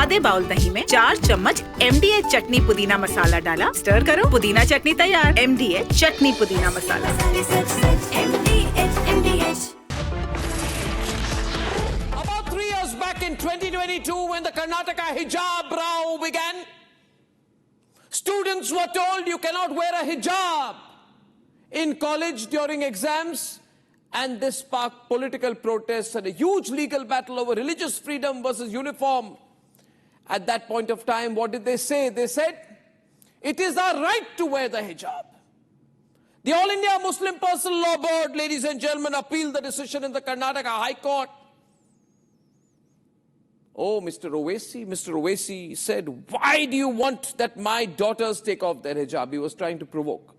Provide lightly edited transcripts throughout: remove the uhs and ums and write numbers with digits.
आधे बाउल दही में 4 चम्मच MDH चटनी पुदीना मसाला डाला, स्टर करो, पुदीना चटनी तैयार। MDH चटनी पुदीना मसाला। About 3 years back in 2022, when the Karnataka hijab row began, students were told you cannot wear a hijab in college during exams, and this sparked political protests and a huge legal battle over religious freedom versus uniform. At that point of time, what did they say? They said, it is our right to wear the hijab. The All India Muslim Personal Law Board, ladies and gentlemen, appealed the decision in the Karnataka High Court. Oh, Mr. Owaisi said, why do you want that my daughters take off their hijab? He was trying to provoke.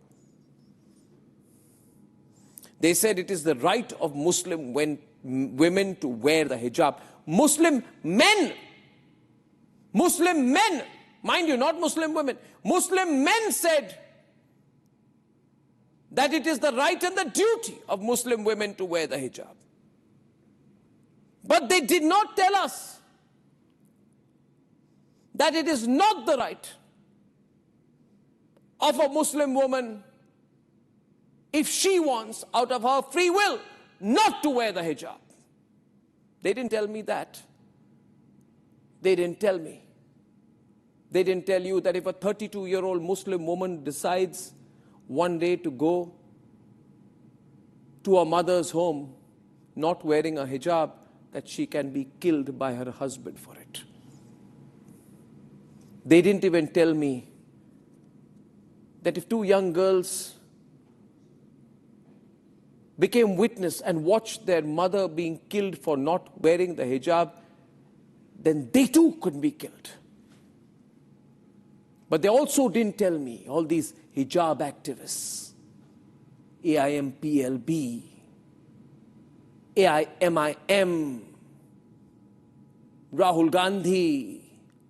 They said it is the right of Muslim women to wear the hijab. Muslim men, mind you, not Muslim women, Muslim men said that it is the right and the duty of Muslim women to wear the hijab. But they did not tell us that it is not the right of a Muslim woman, if she wants, out of her free will, not to wear the hijab. They didn't tell me that. They didn't tell me. They didn't tell you that if a 32-year-old Muslim woman decides one day to go to a mother's home not wearing a hijab, that she can be killed by her husband for it. They didn't even tell me that if 2 young girls became witness and watched their mother being killed for not wearing the hijab, then they too could be killed. But they also didn't tell me, all these hijab activists, AIMPLB, AIMIM, Rahul Gandhi,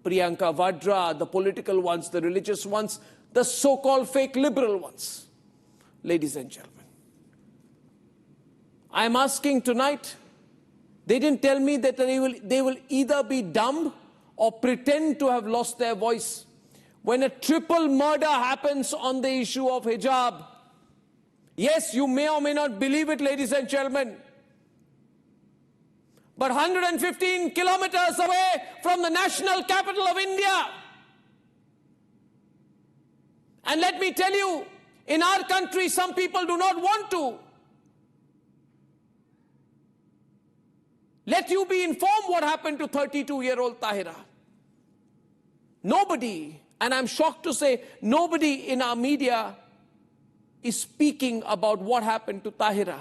Priyanka Vadra, the political ones, the religious ones, the so-called fake liberal ones. Ladies and gentlemen, I'm asking tonight, they didn't tell me that they will either be dumb or pretend to have lost their voice. When a triple murder happens on the issue of hijab, yes, you may or may not believe it, ladies and gentlemen, but 115 kilometers away from the national capital of India. And let me tell you, in our country, some people do not want to let you be informed what happened to 32-year-old Tahira. Nobody, and I'm shocked to say, nobody in our media is speaking about what happened to Tahira.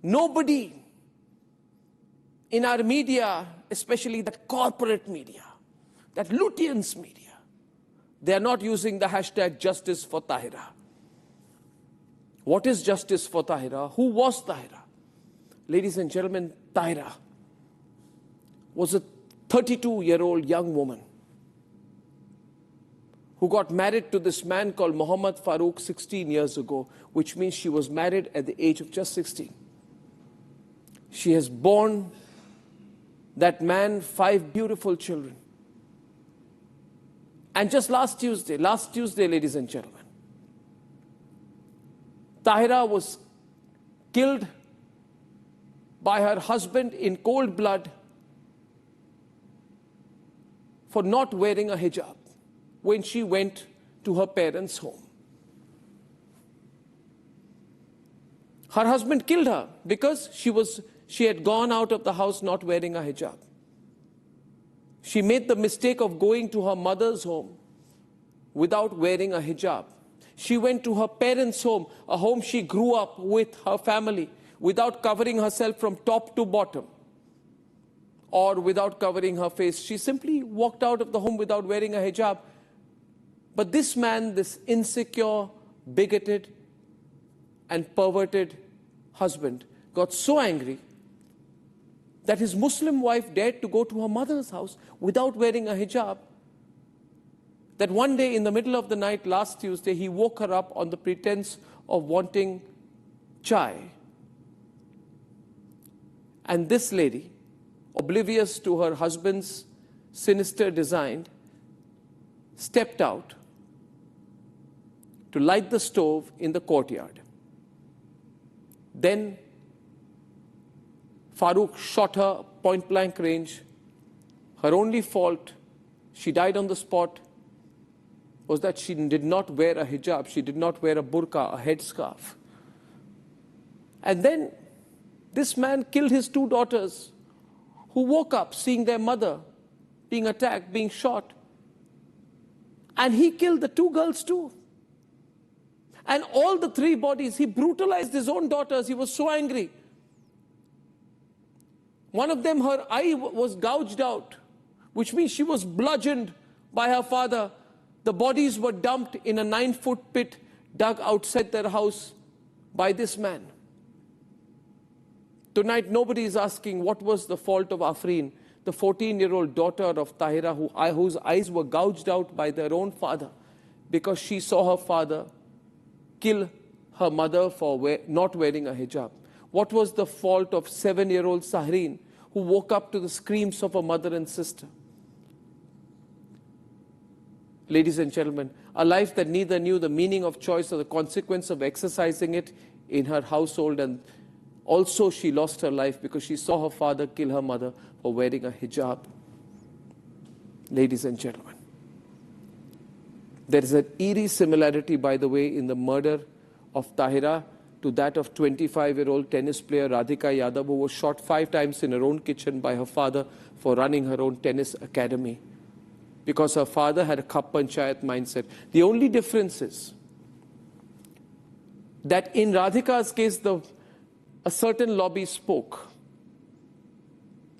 Nobody in our media, especially that corporate media, that Lutyens media, they are not using the hashtag justice for Tahira. What is justice for Tahira? Who was Tahira? Ladies and gentlemen, Tahira was a 32-year-old young woman who got married to this man called Muhammad Farooq 16 years ago, which means she was married at the age of just 16. She has borne that man 5 beautiful children. And just last Tuesday, ladies and gentlemen, Tahira was killed by her husband in cold blood for not wearing a hijab when she went to her parents' home. Her husband killed her because she had gone out of the house not wearing a hijab. She made the mistake of going to her mother's home without wearing a hijab. She went to her parents' home, a home she grew up with her family, without covering herself from top to bottom or without covering her face. She simply walked out of the home without wearing a hijab. But this man, this insecure, bigoted, and perverted husband got so angry that his Muslim wife dared to go to her mother's house without wearing a hijab, that one day in the middle of the night last Tuesday, he woke her up on the pretense of wanting chai. And this lady, oblivious to her husband's sinister designed, stepped out to light the stove in the courtyard. Then Farooq shot her point blank range. Her only fault, she died on the spot, was that she did not wear a hijab. She did not wear a burqa, a headscarf. And then this man killed his 2 daughters who woke up seeing their mother being attacked, being shot. And he killed the 2 girls too. And all the 3 bodies, he brutalized his own daughters. He was so angry. One of them, her eye was gouged out, which means she was bludgeoned by her father. The bodies were dumped in a 9-foot pit dug outside their house by this man. Tonight, nobody is asking what was the fault of Afreen, the 14-year-old daughter of Tahira, whose eyes were gouged out by their own father because she saw her father kill her mother for not wearing a hijab. What was the fault of 7-year-old Sahreen, who woke up to the screams of her mother and sister? Ladies and gentlemen, a life that neither knew the meaning of choice or the consequence of exercising it in her household, and also she lost her life because she saw her father kill her mother for wearing a hijab. Ladies and gentlemen, there is an eerie similarity, by the way, in the murder of Tahira to that of 25-year-old tennis player Radhika Yadav, who was shot 5 times in her own kitchen by her father for running her own tennis academy, because her father had a Khap Panchayat mindset. The only difference is that in Radhika's case, a certain lobby spoke.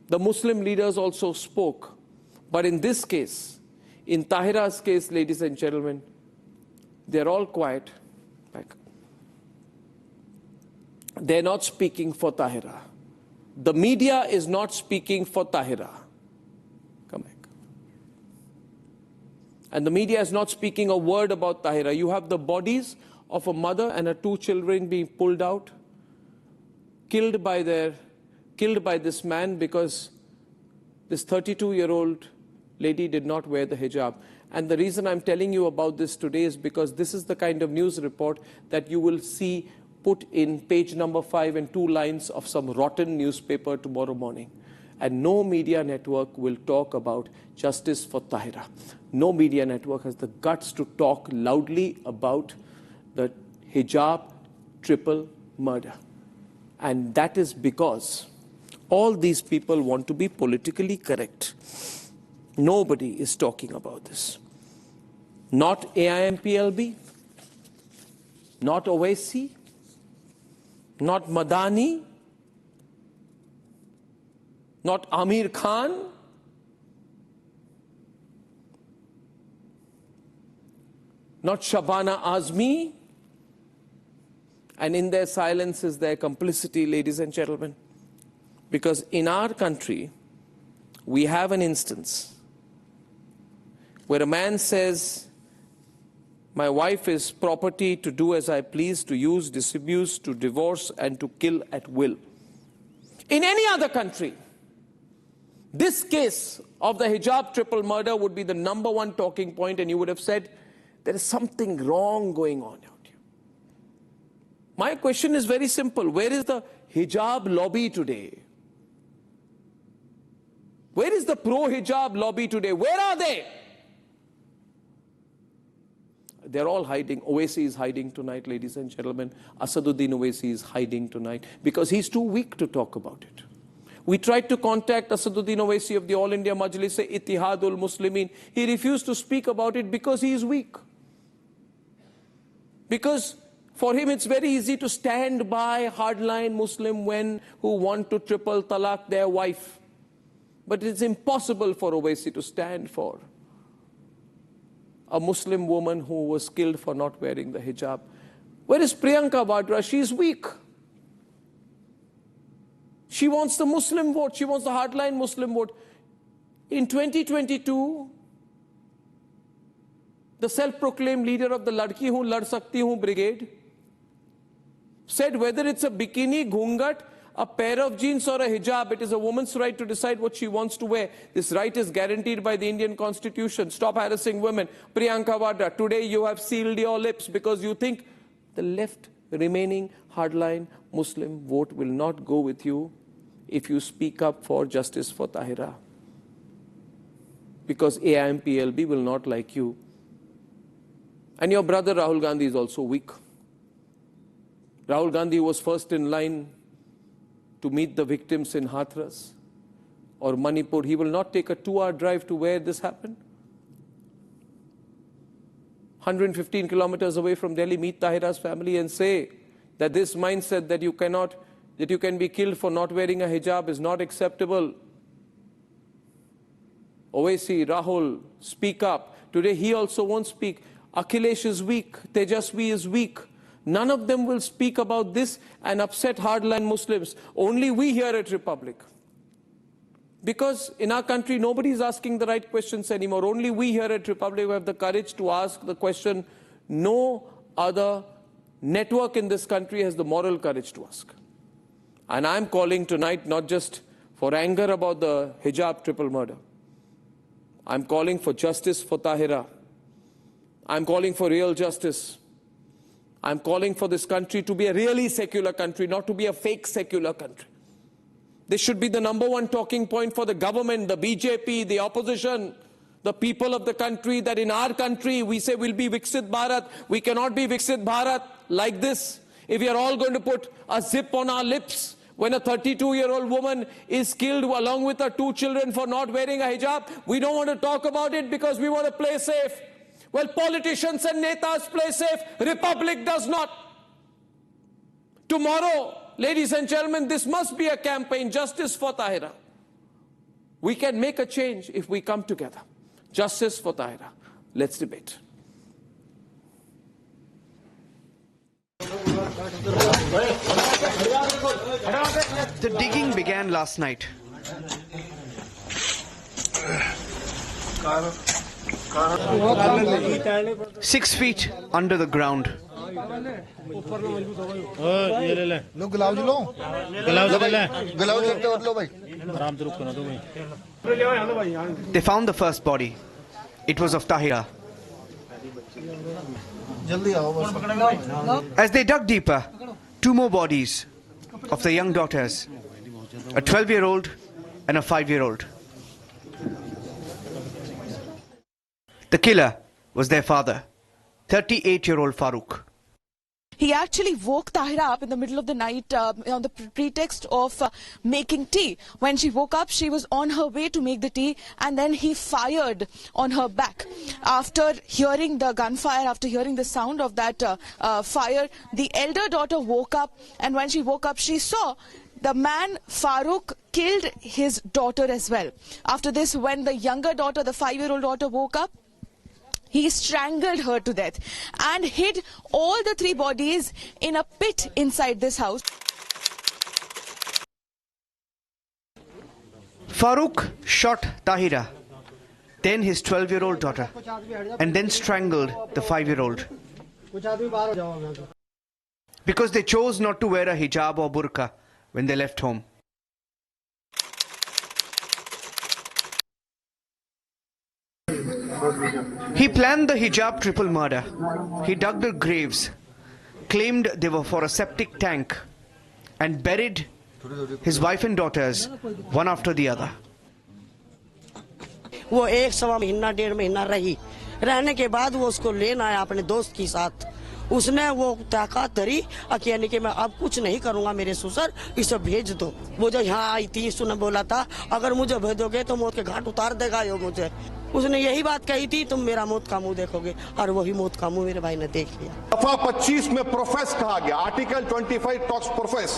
The Muslim leaders also spoke. But in this case, in Tahira's case, ladies and gentlemen, they're all quiet. They're not speaking for Tahira. The media is not speaking for Tahira. Come back. And the media is not speaking a word about Tahira. You have the bodies of a mother and her 2 children being pulled out, killed by this man because this 32-year-old lady did not wear the hijab. And the reason I'm telling you about this today is because this is the kind of news report that you will see put in page number 5 and 2 lines of some rotten newspaper tomorrow morning. And no media network will talk about justice for Tahira. No media network has the guts to talk loudly about the hijab triple murder. And that is because all these people want to be politically correct. Nobody is talking about this. Not AIMPLB, not Owaisi, not Madani, not Amir Khan, not Shabana Azmi, and in their silence is their complicity, ladies and gentlemen. Because in our country, we have an instance where a man says, my wife is property to do as I please, to use, disabuse, to divorce, and to kill at will. In any other country, this case of the hijab triple murder would be the #1 talking point, and you would have said, there is something wrong going on out here. My question is very simple. Where is the hijab lobby today? Where is the pro-hijab lobby today? Where are they? They're all hiding. Owaisi is hiding tonight, ladies and gentlemen. Asaduddin Owaisi is hiding tonight because he's too weak to talk about it. We tried to contact Asaduddin Owaisi of the All India Majlis-e-Ittihadul Muslimin. He refused to speak about it because he is weak. Because for him it's very easy to stand by hardline Muslim men who want to triple talaq their wife. But it's impossible for Owaisi to stand for a Muslim woman who was killed for not wearing the hijab. Where is Priyanka Vadra? She's weak. She wants the Muslim vote. She wants the hardline Muslim vote. In 2022, the self-proclaimed leader of the Ladki Hoon Lad Sakti Hoon brigade said whether it's a bikini, ghungat, a pair of jeans or a hijab. It is a woman's right to decide what she wants to wear. This right is guaranteed by the Indian Constitution. Stop harassing women. Priyanka Vadra, today you have sealed your lips because you think the left remaining hardline Muslim vote will not go with you if you speak up for justice for Tahira. Because AIMPLB will not like you. And your brother Rahul Gandhi is also weak. Rahul Gandhi was first in line to meet the victims in Hathras or Manipur. He will not take a 2-hour drive to where this happened. 115 kilometers away from Delhi, meet Tahira's family and say that this mindset that you can be killed for not wearing a hijab is not acceptable. Owaisi, Rahul, speak up. Today he also won't speak. Akhilesh is weak. Tejasvi is weak. None of them will speak about this and upset hardline Muslims. Only we here at Republic. Because in our country, nobody is asking the right questions anymore. Only we here at Republic have the courage to ask the question no other network in this country has the moral courage to ask. And I'm calling tonight not just for anger about the hijab triple murder. I'm calling for justice for Tahira. I'm calling for real justice. I'm calling for this country to be a really secular country, not to be a fake secular country. This should be the #1 talking point for the government, the BJP, the opposition, the people of the country, that in our country we say we'll be Viksit Bharat. We cannot be Viksit Bharat like this. If we are all going to put a zip on our lips when a 32-year-old woman is killed along with her 2 children for not wearing a hijab, we don't want to talk about it because we want to play safe. Well, politicians and netas play safe. Republic does not. Tomorrow, ladies and gentlemen, this must be a campaign, justice for Tahira. We can make a change if we come together. Justice for Tahira. Let's debate. The digging began last night. Six feet under the ground. They found the first body. It was of Tahira. As they dug deeper, 2 more bodies of the young daughters, a 12-year-old and a 5-year-old. The killer was their father, 38-year-old Farooq. He actually woke Tahira up in the middle of the night on the pretext of making tea. When she woke up, she was on her way to make the tea, and then he fired on her back. After hearing the gunfire, after hearing the sound of that fire, the elder daughter woke up, and when she woke up, she saw the man Farooq killed his daughter as well. After this, when the younger daughter, the 5-year-old daughter, woke up, he strangled her to death and hid all the 3 bodies in a pit inside this house. Farooq shot Tahira, then his 12-year-old daughter, and then strangled the 5-year-old. Because they chose not to wear a hijab or burqa when they left home. He planned the hijab triple murder. He dug the graves, claimed they were for a septic tank, and buried his wife and daughters one after the other. वो 1 महीना 1.5 महीना रही, रहने के बाद वो उसको लेना आया अपने दोस्त के साथ. उसने वो ताकत धरी यानी कि मैं अब कुछ नहीं करूंगा मेरे ससुर, इसे भेज दो. वो जो यहाँ आई थी उसने बोला था अगर मुझे भेजोगे तो मौत के घाट उतार देगा यो मुझे. उसने यही बात कही थी तुम मेरा मौत का मुंह देखोगे, और वही मौत का मुंह मेरे भाई ने देख लिया. दफा 25 में प्रोफेस कहा गया, आर्टिकल 25 टॉक्स प्रोफेस.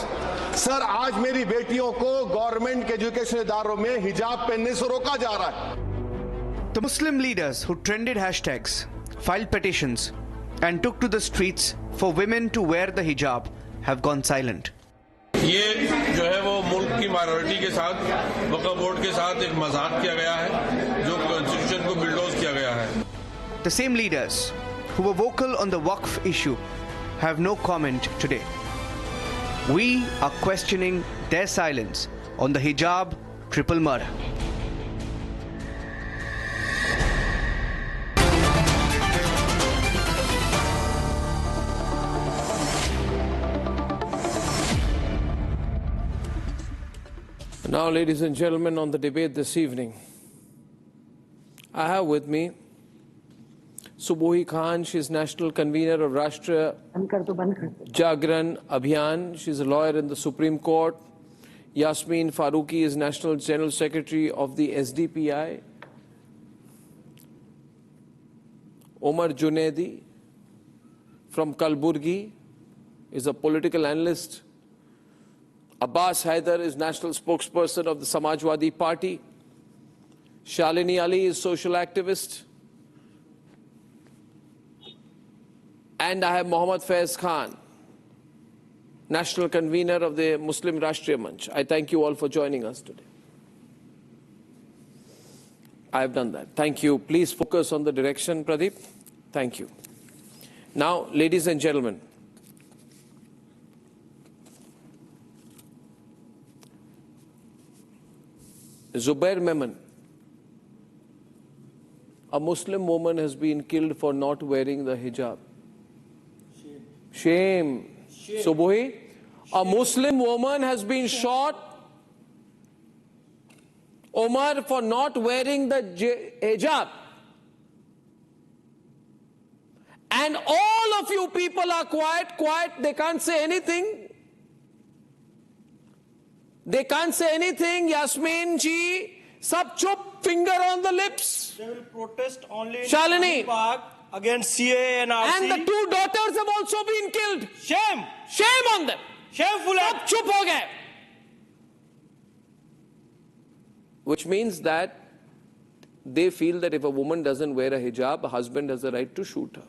सर आज मेरी बेटियों को गवर्नमेंट के एजुकेशन इदारों में हिजाब पहनने से रोका जा रहा है. The Muslim leaders who trended hashtags, filed petitions, and took to the streets for women to wear the hijab have gone silent. ये जो है वो मुल्क की माइनॉरिटी के साथ, वक्फ बोर्ड के साथ एक मजाक किया गया है, जो कॉन्स्टिट्यूशन को बिल्डोज किया गया है. The same leaders who were vocal on the Waqf issue have no comment today. We are questioning their silence on the hijab triple murder. Now, ladies and gentlemen, on the debate this evening, I have with me Subuhi Khan. She's National Convener of Rashtriya Jagran Abhiyan. She's a lawyer in the Supreme Court. Yasmin Farooqi is National General Secretary of the SDPI. Omar Junaidi from Kalburgi is a political analyst. Abbas Haider is national spokesperson of the Samajwadi Party. Shalini Ali is social activist. And I have Mohammad Faiz Khan, national convener of the Muslim Rashtriya Manch. I thank you all for joining us today. I have done that. Thank you. Please focus on the direction, Pradeep. Thank you. Now, ladies and gentlemen, Zubair Memon, a Muslim woman, has been killed for not wearing the hijab. Shame. Subuhi, a Muslim woman has been shot, Omar, for not wearing the hijab. And all of you people are quiet, they can't say anything. They can't say anything. Yasmin ji, sab chup, finger on the lips. They will protest only in Shalini Park against CAA and RC. And the two daughters have also been killed. Shame! Shame on them. Shameful Sab act. chup ho gaye. Which means that they feel that if a woman doesn't wear a hijab, a husband has the right to shoot her.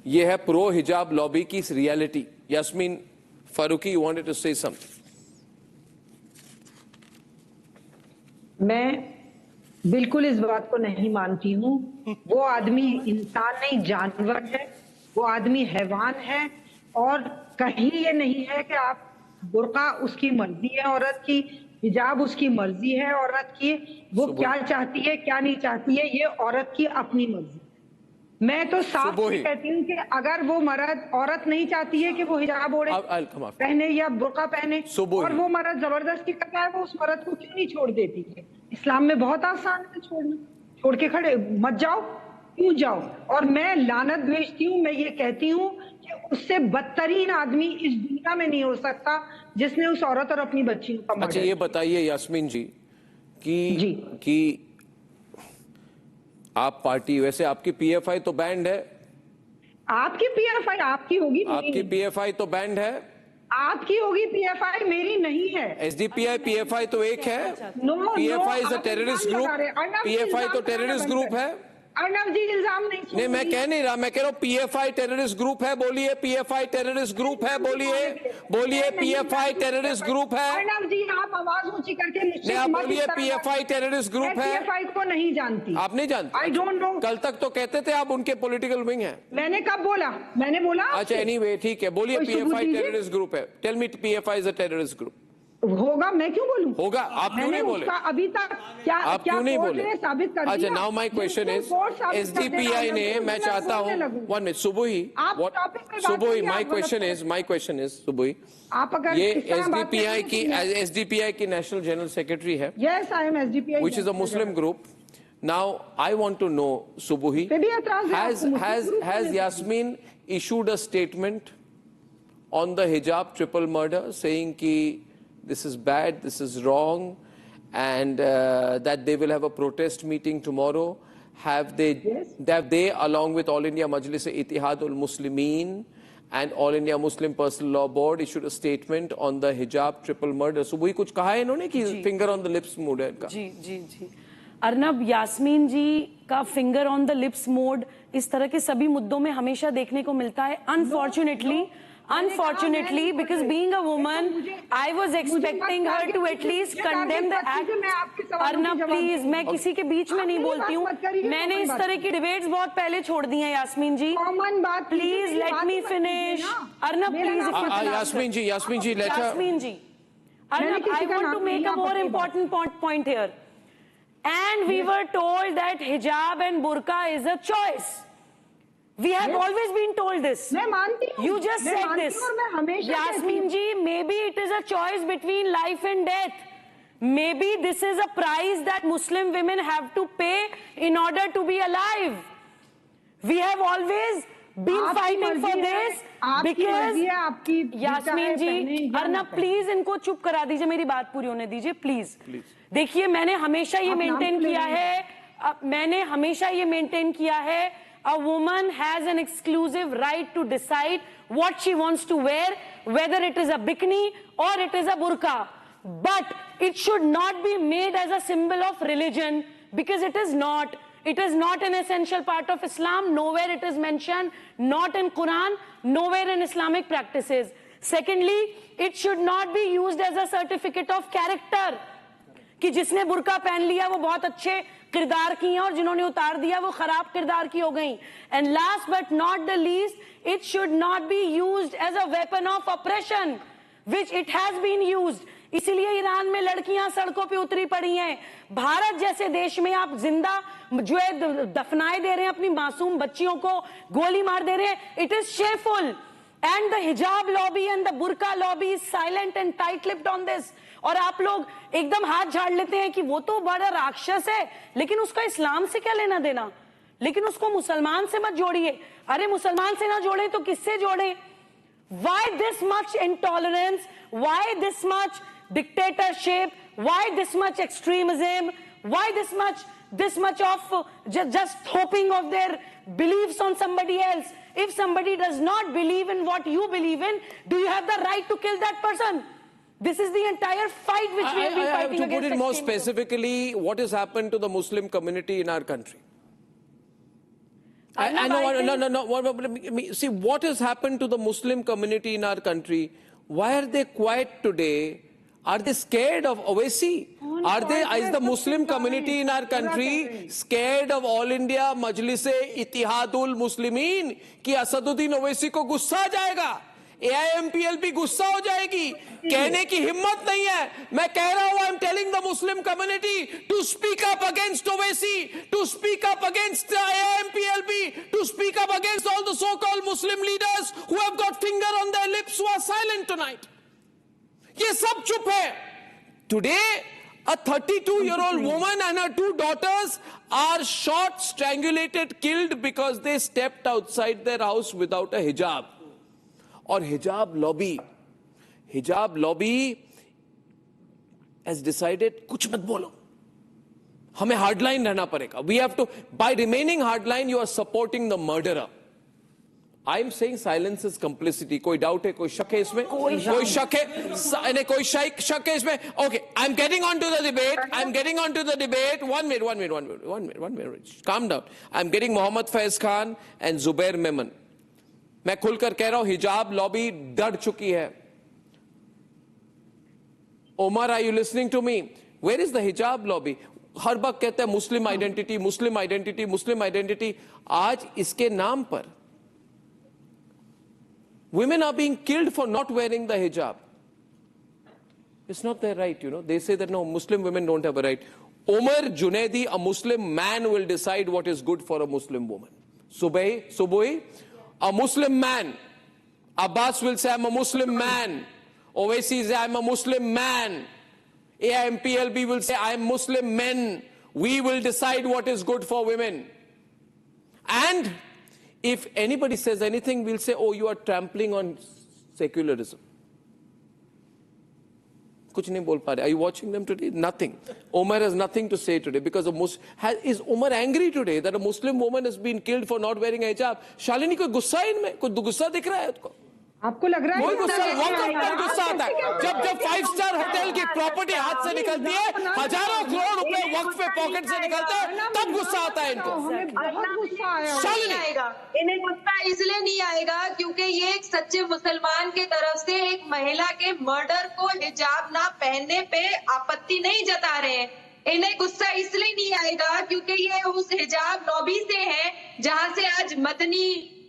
ये है pro hijab lobby की reality. Yasmin Farooqi, you wanted to say something. मैं बिल्कुल इस बात को नहीं मानती हूँ। वो आदमी इंसान नहीं, जानवर है। वो आदमी हैवान है। और कहीं ये नहीं है कि आप बुर्का उसकी मर्जी है औरत की, हिजाब उसकी मर्जी है औरत की, वो क्या चाहती है क्या नहीं चाहती है ये औरत की अपनी मर्जी। मैं तो साफ कहती हूँ कि अगर वो मर्द, औरत नहीं चाहती है कि वो हिजाब ओढ़े पहने या बुर्का पहने और वो मर्द जबरदस्ती करता है, वो उस मर्द को क्यों नहीं छोड़ देती है? इस्लाम में बहुत आसान है छोड़ना, छोड़ के खड़े मत जाओ, क्यों जाओ? और मैं लानत भेजती हूँ, मैं ये कहती हूँ कि उससे बदतरीन आदमी इस दुनिया में नहीं हो सकता जिसने उस औरत और अपनी बच्ची को। अच्छा ये बताइए यास्मीन जी कि आप पार्टी, वैसे आपकी पीएफआई तो बैंड है। आपकी पीएफआई आपकी होगी, आपकी पीएफआई तो बैंड है। आपकी होगी पीएफआई, मेरी नहीं है। एसडीपीआई पीएफआई तो एक है। PFI is a terrorist group. PFI तो टेररिस्ट ग्रुप है। अर्नब जी इल्जाम नहीं, मैं कह नहीं रहा, मैं कह रहा हूँ पीएफआई टेररिस्ट ग्रुप है। बोलिए पीएफआई टेररिस्ट ग्रुप है, बोलिए पीएफआई टेररिस्ट ग्रुप है। अर्नब जी आप आवाज ऊंची करके मुझसे आप बोलिए पीएफआई टेररिस्ट ग्रुप है। पीएफआई को नहीं जानती। आप नहीं जानते? I don't know. कल तक तो कहते थे आप उनके पॉलिटिकल विंग हैं। मैंने कब बोला? मैंने बोला। अच्छा एनीवे ठीक है, बोलिए पीएफआई टेररिस्ट ग्रुप है। Tell me PFI is a terrorist group. होगा, मैं क्यों बोलूं? होगा, आप क्यों नहीं बोले? अभी तक क्या आप क्यों नहीं बोले? साबित कर दिया। अच्छा now my question is, SDPI ने, मैं चाहता हूं, one minute Subuhi, my question is Subuhi, आप अगर ये एसडीपीआई की नेशनल जनरल सेक्रेटरी है। Yes I am SDPI, which is a Muslim group. Now I want to know Subuhi, has Yasmin issued a statement on the hijab triple murder saying ki this is bad, this is wrong, and that they will have a protest meeting tomorrow? Have they along with All India Majlis-e-Ittihad ul-Muslimin and All India Muslim Personal Law Board issued a statement on the hijab triple murder? सुबह कुछ कहा है इन्होंने कि finger on the lips mood है इनका? जी अर्नब, यास्मीन जी का finger on the lips mode इस तरह के सभी मुद्दों में हमेशा देखने को मिलता है। Unfortunately Unfortunately, because being a woman, I was expecting her to at least condemn the act. Arnab please, मैं किसी के बीच में नहीं बोलती हूँ. मैंने इस तरह की डिबेट्स बहुत पहले छोड़ दी हैं Yasmin ji. Please let me finish. Arnab please. Yasmin ji, let her. Yasmin ji, Arnab, I want to make a more important point here. And we were told that hijab and burqa is a choice. We have always been told this. You just said this. Yasmin ji, maybe it is a choice between life and death. Maybe this is a price that Muslim women have to pay in order to be alive. We have always been fighting for this because Yasmin ji, Arnab please इनको चुप करा दीजिए, मेरी बात पूरी होने दीजिए please. देखिए, मैंने हमेशा ये मेंटेन किया है, a woman has an exclusive right to decide what she wants to wear, whether it is a bikini or it is a burqa. But it should not be made as a symbol of religion, because it is not. It is not an essential part of Islam. Nowhere it is mentioned, not in Quran, nowhere in Islamic practices. Secondly, it should not be used as a certificate of character. कि जिसने बुर्का पहन लिया वो बहुत अच्छे किरदार की हैं और जिन्होंने उतार दिया वो खराब किरदार की हो गई. And last but not the least, it should not be used as a weapon of oppression, which it has been used. इसीलिए ईरान में लड़कियां सड़कों पे उतरी पड़ी हैं. भारत जैसे देश में आप जिंदा जो है दफनाए दे रहे हैं अपनी मासूम बच्चियों को, गोली मार दे रहे हैं. It is shameful. And the hijab lobby and the burqa lobby is silent and tight-lipped on this. और आप लोग एकदम हाथ झाड़ लेते हैं कि वो तो बड़ा राक्षस है, लेकिन उसका इस्लाम से क्या लेना देना, लेकिन उसको मुसलमान से मत जोड़िए. अरे मुसलमान से ना जोड़े तो किससे जोड़े? Why this much intolerance? Why this much dictatorship? Why this much extremism? Why this much of just hoping of their beliefs on somebody else? If somebody does not believe in what you believe in, do you have the right to kill that person? This is the entire fight which we have been fighting against. To put it more specifically, what has happened to the Muslim community in our country? I know, no. See, what has happened to the Muslim community in our country? Why are they quiet today? Are they scared of Owaisi? Is the Muslim community in our country scared of All India Majlis-e Ittihadul Muslimin कि असदुद्दीन ओवैसी को गुस्सा आ जाएगा, AIMPLB गुस्सा हो जाएगी? कहने की हिम्मत नहीं है. मैं कह रहा हूं, I'm telling the Muslim community to speak up against Owaisi, to speak up against AIMPLB, to speak up against all the so-called Muslim leaders who have got finger on their lips, who are silent tonight. ये सब चुप है. Today, a 32-year-old woman and her 2 daughters are shot, strangulated, killed because they stepped outside their house without a hijab. Or hijab lobby has decided, कुछ मत बोलो, हमें hardline रहना पड़ेगा. We have to, by remaining hardline, you are supporting the murderer. I am saying silence is complicity. कोई doubt है, कोई शक है इसमें? कोई शक है? कोई शक है इसमें? Okay, I'm getting onto the debate. One minute. Calm down. I'm getting Mohammad Faiz Khan and Zubair Memon. मैं खुलकर कह रहा हूं, हिजाब लॉबी डर चुकी है. Omar, are you listening to me? Where is the hijab lobby? हर वक्त कहते हैं मुस्लिम आइडेंटिटी. आज इसके नाम पर women are being killed for not wearing the hijab. It's not their right, you know. They say that no, Muslim women don't have a right. Omar Junaidi, a Muslim man, will decide what is good for a Muslim woman. Subui, a Muslim man. Abbas will say, I'm a Muslim man. Owaisi will say, I'm a Muslim man. AIMPLB will say, I'm Muslim men. We will decide what is good for women. And if anybody says anything, we'll say, oh, you are trampling on secularism. कुछ नहीं बोल पा रहे. Are you watching them today? Nothing. Omar has nothing to say today because is Omar angry today that a Muslim woman has been killed for not wearing a hijab? Shalini, कोई गुस्सा है इनमें? कोई गुस्सा दिख रहा है उसको? आपको लग रहा है कोई कि गुस्सा नहीं वक्त आएगा? पर गुस्सा आता है जब 5 स्टार होटल की प्रॉपर्टी हाथ से निकलती है, हजारों करोड़ रुपए वक्त पे पॉकेट से निकलते हैं, तब गुस्सा आता है इनको। हमें बहुत गुस्सा आया। शालिनी, इन्हें गुस्सा इसलिए नहीं आएगा क्योंकि ये एक सच्चे मुसलमान की तरफ से एक महिला के मर्डर को हिजाब ना पहनने पे आपत्ति नहीं जता रहे हैं। इन्हें गुस्सा इसलिए नहीं आएगा क्योंकि ये उस हिजाब लॉबी से हैं जहां से आज मदनी,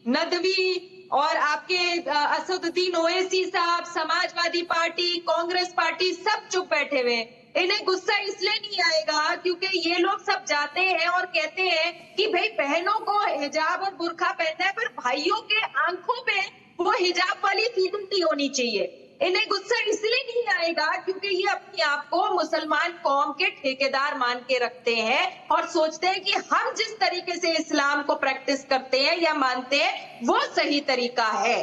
नदवी और आपके असदुद्दीन ओवैसी साहब, समाजवादी पार्टी, कांग्रेस पार्टी सब चुप बैठे हुए हैं। इन्हें गुस्सा इसलिए नहीं आएगा क्योंकि ये लोग सब जाते हैं और कहते हैं कि भाई बहनों को हिजाब और बुर्का पहनना है, पर भाइयों के आंखों पे वो हिजाब वाली फीलिंग होनी चाहिए। इन्हें गुस्सा इसलिए नहीं आएगा क्योंकि ये अपने आप को मुसलमान कौम के ठेकेदार मान के रखते हैं और सोचते हैं कि हम जिस तरीके से इस्लाम को प्रैक्टिस करते हैं या मानते हैं वो सही तरीका है।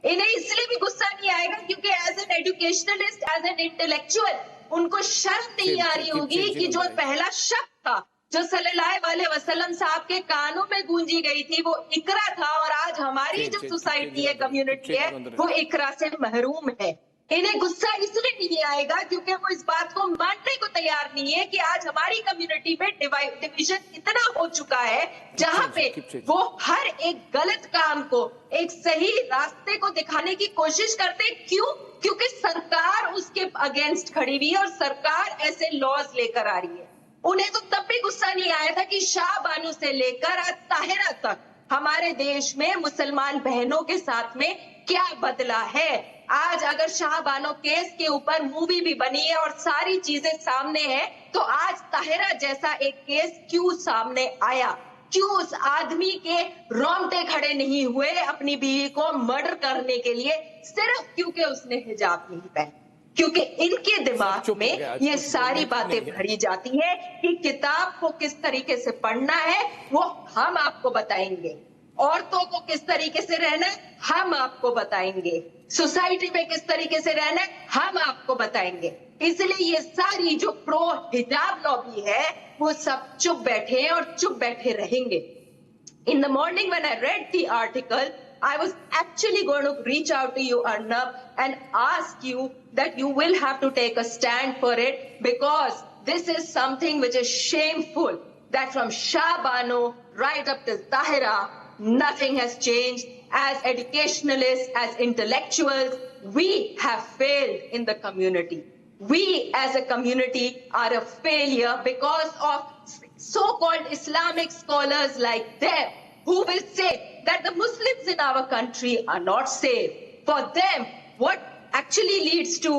इन्हें इसलिए भी गुस्सा नहीं आएगा क्योंकि as an educationalist, as an intellectual उनको शर्म नहीं आ रही होगी कि जो पहला शब्द था जो सल्लल्लाहु अलैहि वसल्लम साहब के कानों में गूंजी गई थी वो इकरा था, और आज हमारी जो सोसाइटी है, कम्युनिटी है, वो इकरा से महरूम है। इन्हें गुस्सा इसलिए नहीं आएगा क्योंकि वो इस बात को मानने को तैयार नहीं है कि आज हमारी कम्युनिटी में डिवीजन इतना हो चुका है जहां पे वो हर एक गलत काम को एक सही रास्ते को दिखाने की कोशिश करते। क्यों? क्योंकि सरकार उसके अगेंस्ट खड़ी हुई है और सरकार ऐसे लॉज लेकर आ रही है। उन्हें तो तब भी गुस्सा नहीं आया था कि शाह बानो से लेकर आज ताहिरा तक हमारे देश में मुसलमान बहनों के साथ में क्या बदला है। आज अगर शाह बानो केस के ऊपर मूवी भी बनी है और सारी चीजें सामने हैं, तो आज ताहिरा जैसा एक केस क्यों सामने आया? क्यों उस आदमी के रोंगटे खड़े नहीं हुए अपनी बीवी को मर्डर करने के लिए, सिर्फ क्योंकि उसने हिजाब नहीं पहना? क्योंकि इनके दिमाग में ये सारी बातें भरी जाती है कि किताब को किस तरीके से पढ़ना है वो हम आपको बताएंगे, औरतों को किस तरीके से रहना है हम आपको बताएंगे, सोसाइटी में किस तरीके से रहना है हम आपको बताएंगे। इसलिए ये सारी जो प्रो हिजाब लॉबी है वो सब चुप बैठे हैं और चुप बैठे रहेंगे। In the morning when I read the article, I was actually going to reach out to you, Arnab, and ask you that you will have to take a stand for it, because this is something which is shameful, that from Shah Bano right up to Tahira, nothing has changed. As educationalists, as intellectuals, we have failed in the community. We as a community are a failure because of so-called Islamic scholars like them, who will say that the Muslims in our country are not safe. For them, what actually leads to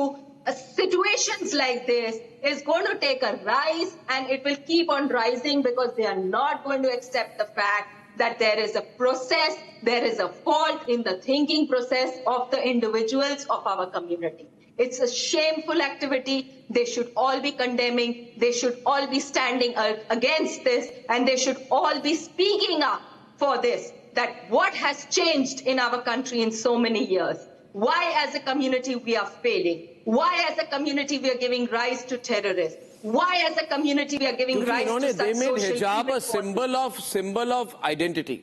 situations like this is going to take a rise, and it will keep on rising because they are not going to accept the fact that there is a process, there is a fault in the thinking process of the individuals of our community. It's a shameful activity. They should all be condemning. They should all be standing against this, and they should all be speaking up for this, that what has changed in our country in so many years. Why as a community we are failing? Why as a community we are giving rise to terrorists? Why as a community we are giving rise to such they made social hijab a symbol of identity.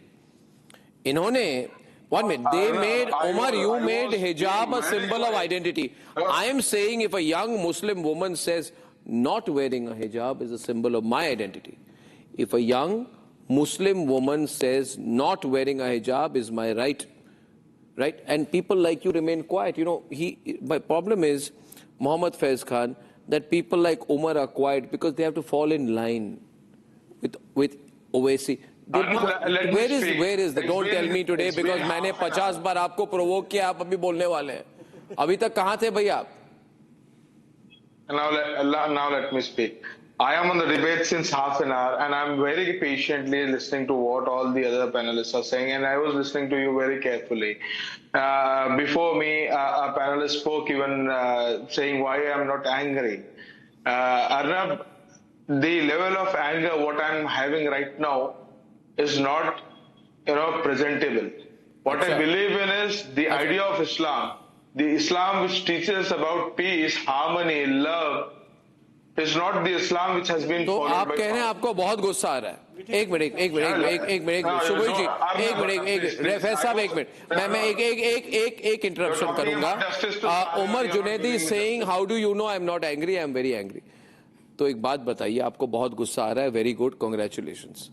इन्होंने, one minute, they made, Omar, you made hijab a symbol of identity. I am saying if a young Muslim woman says not wearing a hijab is a symbol of my identity. If a young Muslim woman says not wearing a hijab is my right, right? And people like you remain quiet. You know, my problem is, Mohammad Faiz Khan, that people like Umar are quiet because they have to fall in line with Owaisi. Where is the? Don't tell me today because मैंने 50 बार आपको provoke किया, आप अभी बोलने वाले हैं. अभी तक कहाँ थे भैया आप? Now let me speak. I am on the debate since half an hour, and I'm very patiently listening to what all the other panelists are saying, and I was listening to you very carefully. Before me, a panelist spoke even saying why I'm not angry. Arnab, the level of anger what I'm having right now is not, presentable. What I believe in is the idea of Islam. The Islam which teaches about peace, harmony, love, is not the Islam which has been तो followed आप by कह रहे हैं आपको बहुत गुस्सा आ रहा है। एक मिनट सुबोई जी, फैज साहब एक मिनट, मैं एक इंटरप्शन करूंगा। Umar Junaidi saying how do you know I am not angry, I am very angry. तो एक बात बताइए, आपको बहुत गुस्सा आ रहा है, वेरी गुड, कांग्रेचुलेशंस।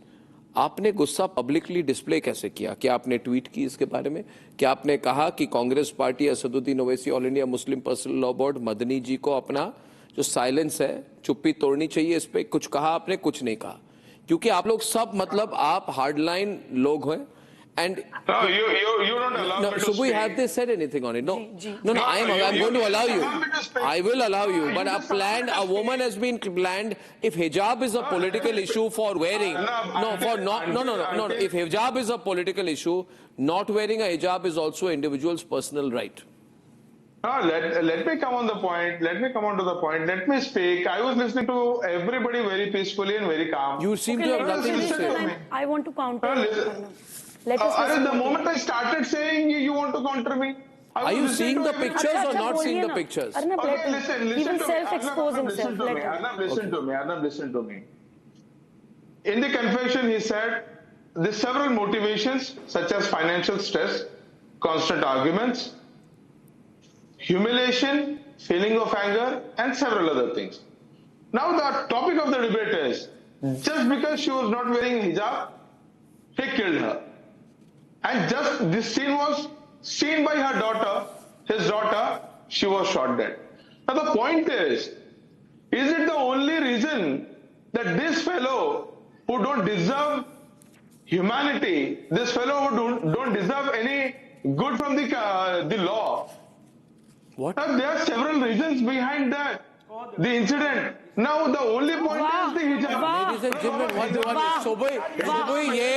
आपने गुस्सा पब्लिकली डिस्प्ले कैसे किया? क्या आपने ट्वीट की इसके बारे में? क्या आपने कहा कि Congress party, Asaduddin Owaisi, all India Muslim personal law board, Madani ji को अपना जो साइलेंस है, चुप्पी तोड़नी चाहिए? इस पे कुछ कहा आपने? कुछ नहीं कहा, क्योंकि आप लोग सब मतलब आप हार्डलाइन लोग हैं। And no, you don't allow me to Subui, speak. have they said anything on it? No, no. I'm going to allow you. I will allow you. But a woman has been planned. If hijab is a political issue for wearing, no. If hijab is a political issue, not wearing a hijab is also an individual's personal right. No, let me come on the point. Let me come on to the point. Let me speak. I was listening to everybody very peacefully and very calm. You seem to have nothing to say. I want to counter. Let us the moment I started saying you want to counter me. Are you seeing the pictures or not seeing the pictures? Arnab, okay, listen he will to self-expose me. himself. Arnab, listen to me. In the confession, he said there's several motivations such as financial stress, constant arguments, humiliation, feeling of anger, and several other things. Now the topic of the debate is just because she was not wearing hijab, he killed her. And just this scene was seen by her daughter, his daughter, she was shot dead. Now the point is it the only reason that this fellow who don't deserve humanity, this fellow who don't deserve any good from the law? What? Now, there are several reasons behind that. The incident. Now the only point is the hijab. Ladies and gentlemen, Subui, ये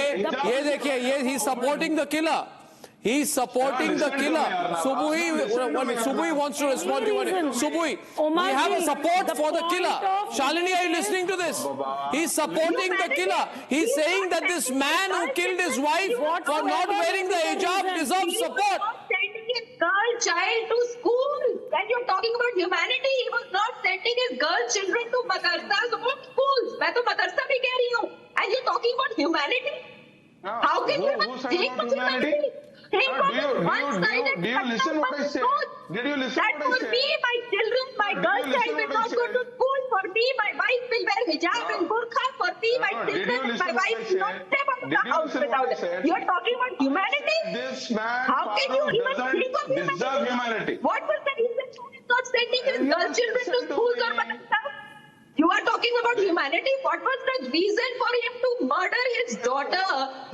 देखिए, he's supporting the killer. He's supporting the killer. Subui wants to respond to you. Subui, we have a support for the killer. Shalini, are you listening to this? He's supporting the killer. He's saying that this man who killed his wife for not wearing the hijab deserves support. Sending his girl child to school. When you're talking about humanity, he was not sending his girl children to madrasas or schools. मैं तो मदरसा भी कह रही हूँ. And you're talking about humanity? How can you even think of humanity? Do you listen what I said? Did you listen that what I said? For me, my children, my girl child will not go to school. For me, my wife will wear hijab and burqa. For me, my children and my wife will not step out of the house without it. You are talking about humanity? This man How can you even think of humanity? What was the reason for him not sending his girl children to schools or madrasas? You are talking about humanity. What was the reason for him to murder his daughter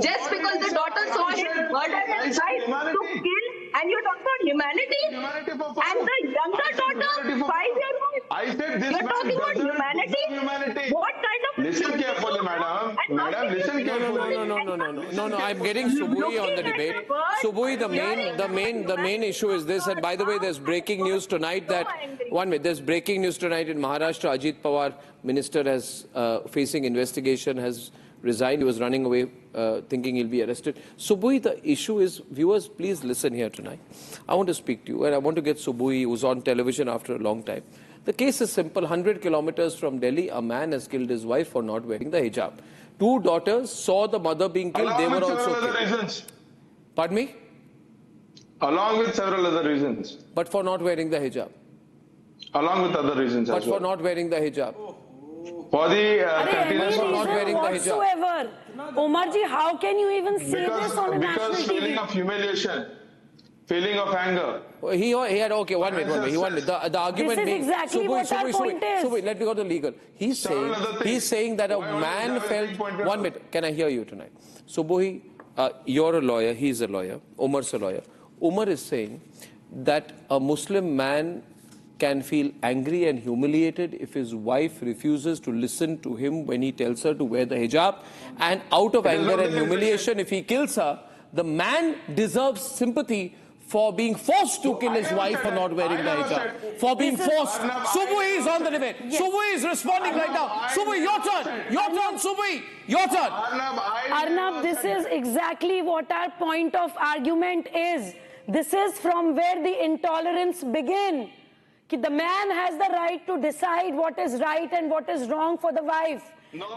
just because the daughter saw him murder his wife to kill? And you're talking about humanity? And the younger daughter, 5-year-old. I said this You're talking about humanity. What kind of... Listen carefully, madam. Madam, listen carefully. No. I'm getting Subui on the debate. Subui, the main issue is this. And by the way, there's breaking news tonight that there's breaking news tonight in Maharashtra. Ajit Pawar, minister, has facing investigation, has resigned. He was running away, thinking he'll be arrested. Subui, the issue is, viewers, please listen here tonight. I want to speak to you, and I want to get Subui, who's on television after a long time. The case is simple. 100 kilometers from Delhi, a man has killed his wife for not wearing the hijab. 2 daughters saw the mother being killed. They were also killed. Reasons. Pardon me? Along with several other reasons. But for not wearing the hijab. Along with other reasons but as well. For not wearing the hijab. For the continuous for not wearing the hijab. Whatsoever. Omarji, how can you even say this on a national Because feeling of humiliation, feeling of anger. He had, okay, one minute. The argument this is exactly what our point is. Subui, let me go to legal. He's saying that a man felt, 1 minute, can I hear you tonight? Subui, you're a lawyer, he's a lawyer, Umar's a lawyer. Umar is saying that a Muslim man can feel angry and humiliated if his wife refuses to listen to him when he tells her to wear the hijab, and out of anger and humiliation, if he kills her, the man deserves sympathy for being forced to kill his wife for not wearing the hijab. For being forced. Subui is on the debate. Yes. Subui is responding right now. Subui, your turn. Your turn, Subui. Your turn. Arnab, this is exactly what our point of argument is. This is from where the intolerance begins. the man has the right to decide what is right and what is wrong for the wife.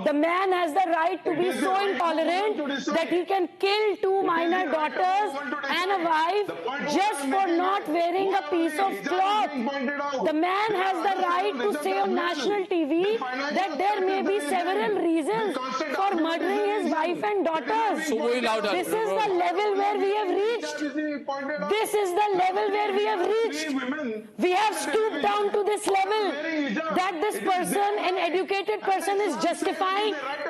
The man has the right to be so intolerant that he can kill 2 minor daughters and a wife just for not wearing a piece of cloth. The man has the right to say on national TV that there may be several reasons for murdering his wife and daughters. This is the level where we have reached. This is the level where we have reached. We have stooped down to this level that this person, an educated person, is justifying